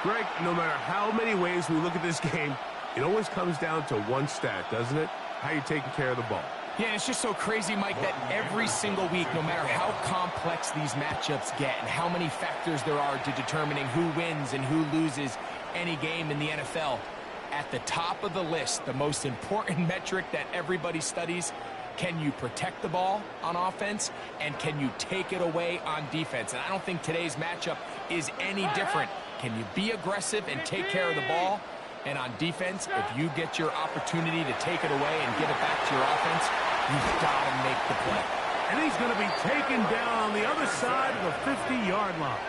Greg, no matter how many ways we look at this game, it always comes down to one stat, doesn't it? How you taking care of the ball. Yeah, it's just so crazy, Mike, that every single week, no matter how complex these matchups get and how many factors there are to determining who wins and who loses any game in the NFL, at the top of the list, the most important metric that everybody studies, can you protect the ball on offense and can you take it away on defense? And I don't think today's matchup is any different. Can you be aggressive and take care of the ball? And on defense, if you get your opportunity to take it away and give it back to your offense, you've got to make the play. And he's going to be taken down on the other side of the 50-yard line.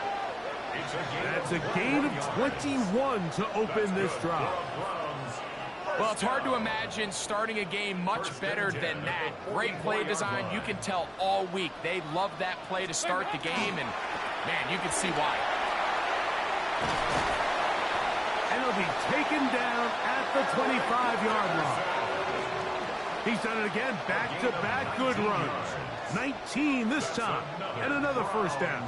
That's a gain of 21 to open this drive. Well, it's hard to imagine starting a game much better than that. Great play design. You can tell all week they love that play to start the game, and, man, you can see why. And he'll be taken down at the 25-yard line. He's done it again, back-to-back good runs. 19 this time, and another first down.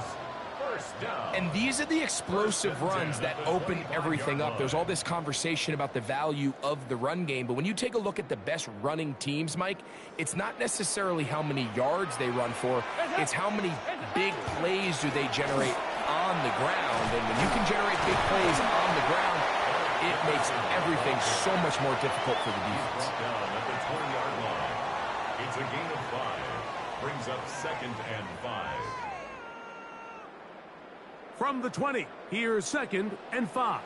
And these are the explosive runs that open everything up. There's all this conversation about the value of the run game, but when you take a look at the best running teams, Mike, it's not necessarily how many yards they run for, it's how many big plays do they generate on the ground. And when you can generate big plays on the ground, it makes everything so much more difficult for the defense. Down at the 20-yard line. It's a gain of 5. Brings up 2nd and 5. From the 20, here's 2nd and 5.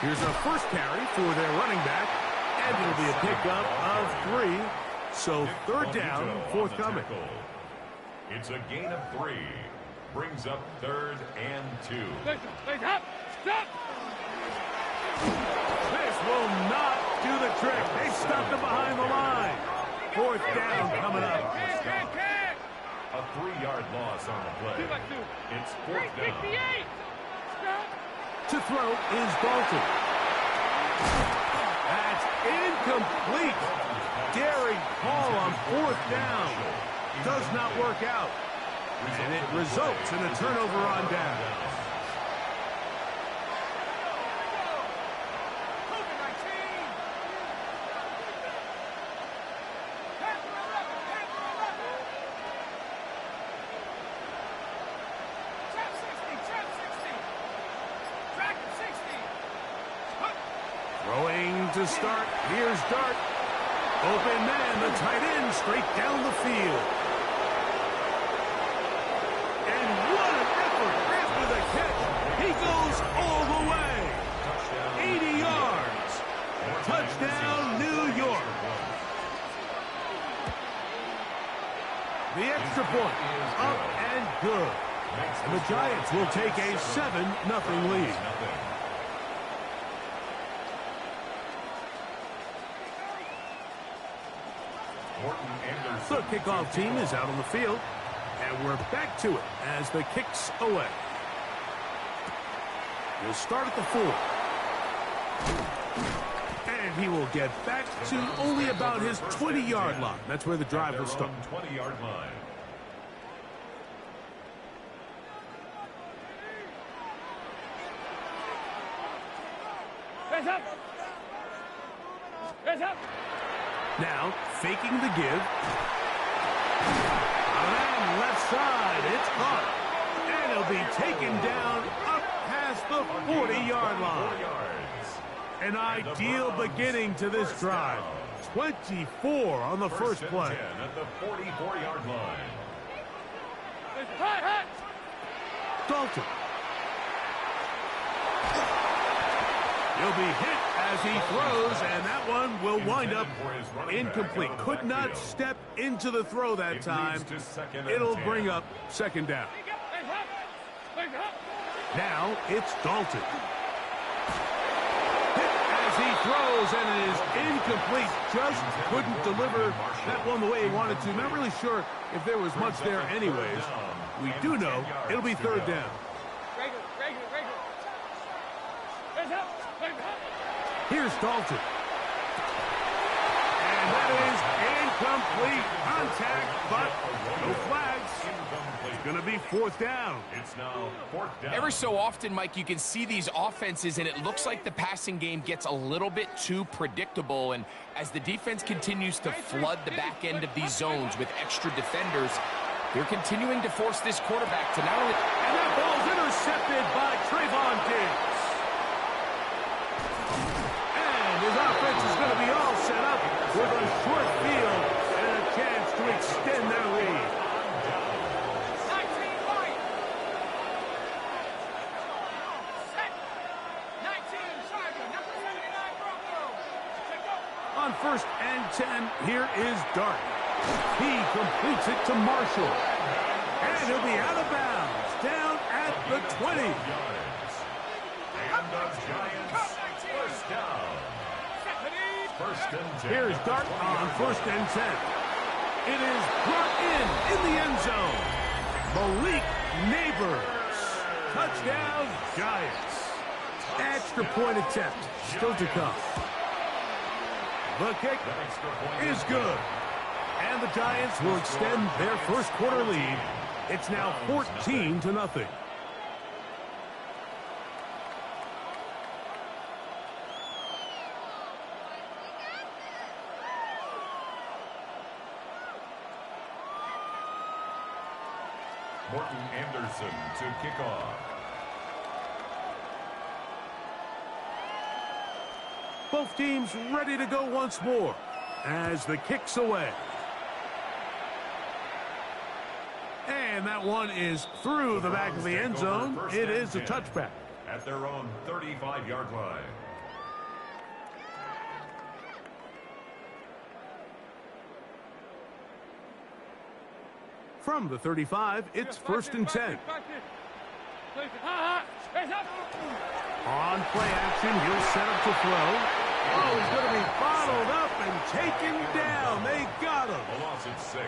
Here's a first carry for their running back, and it'll be a pickup of 3. So 3rd down, forthcoming. It's a gain of 3. Brings up 3rd and 2. This will not do the trick. They stopped him behind the line. 4th down coming up. A 3-yard loss on the play. It's 4th down. To throw is Dalton. That's incomplete. Daring Paul on 4th down. Does not work out. And it results in a turnover on down. Throwing to start. Here's Dart. Open man, the tight end, straight down the field. And what an effort after the catch. He goes all the way. 80 yards. Touchdown, New York. The extra point up and good. And the Giants will take a 7-0 lead. The kickoff team is out on the field, and we're back to it as the kick's away. We'll start at the 4. And he will get back to only about his 20-yard line. That's where the drive will start. 20-yard line. Hands up! Hands up! Now, faking the give. And left side, it's caught. And it'll be taken down up past the 40-yard line. An ideal beginning to this drive. 24 on the first play. At the 44-yard line. Dalton. He'll be hit as he throws, and that one will wind up incomplete. Could not step into the throw that time. It'll bring up 2nd down. Now it's Dalton. Hit as he throws, and it is incomplete. Just couldn't deliver that one the way he wanted to. Not really sure if there was much there anyways. We do know it'll be 3rd down. Here's Dalton. And that That is incomplete contact, but no flags. It's going to be fourth down. It's now fourth down. Every so often, Mike, you can see these offenses, and it looks like the passing game gets a little bit too predictable. And as the defense continues to flood the back end of these zones with extra defenders, they're continuing to force this quarterback to not only... And that ball's intercepted by Trayvon Diggs. And his offense is going to be all set up with a short field and a chance to extend their lead. On 1st and 10, here is Dart. He completes it to Marshall. And he'll be out of bounds, down at the 20. And the Giants, first down. First and 10. Here's Dart on 1st and 10. It is brought in the end zone. Malik Neighbors. Touchdown, Giants. Extra point attempt still to come. The kick is good. And the Giants will extend their first quarter lead. It's now 14-0. Morton Anderson to kick off. Both teams ready to go once more as the kick's away. And that one is through the back of the end zone. It is a touchback. At their own 35-yard line. From the 35, it's 1st and 10. On play action, he'll set up to throw. Oh, he's going to be bottled up and taken down. They got him. A loss of 6.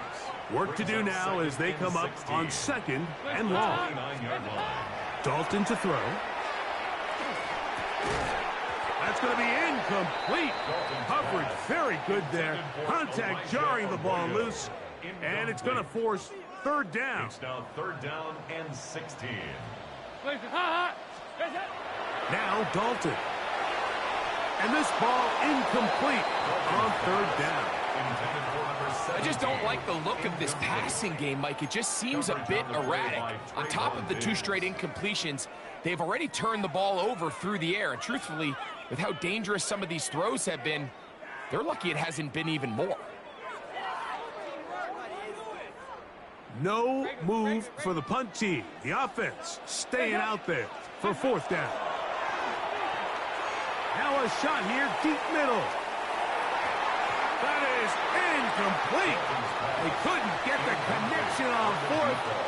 Work to do now as they come up on 2nd and long. 29-yard line. Dalton to throw. That's going to be incomplete. Coverage very good there. Contact jarring the ball loose. And it's going to force 3rd down. It's now 3rd down and 16. Now Dalton. And this ball incomplete on 3rd down. I just don't like the look of this passing game, Mike. It just seems a bit erratic. On top of the 2 straight incompletions, they've already turned the ball over through the air. And truthfully, with how dangerous some of these throws have been, they're lucky it hasn't been even more. No move for the punt team. The offense staying out there for 4th down. Now a shot here, deep middle. That is incomplete. They couldn't get the connection on 4th.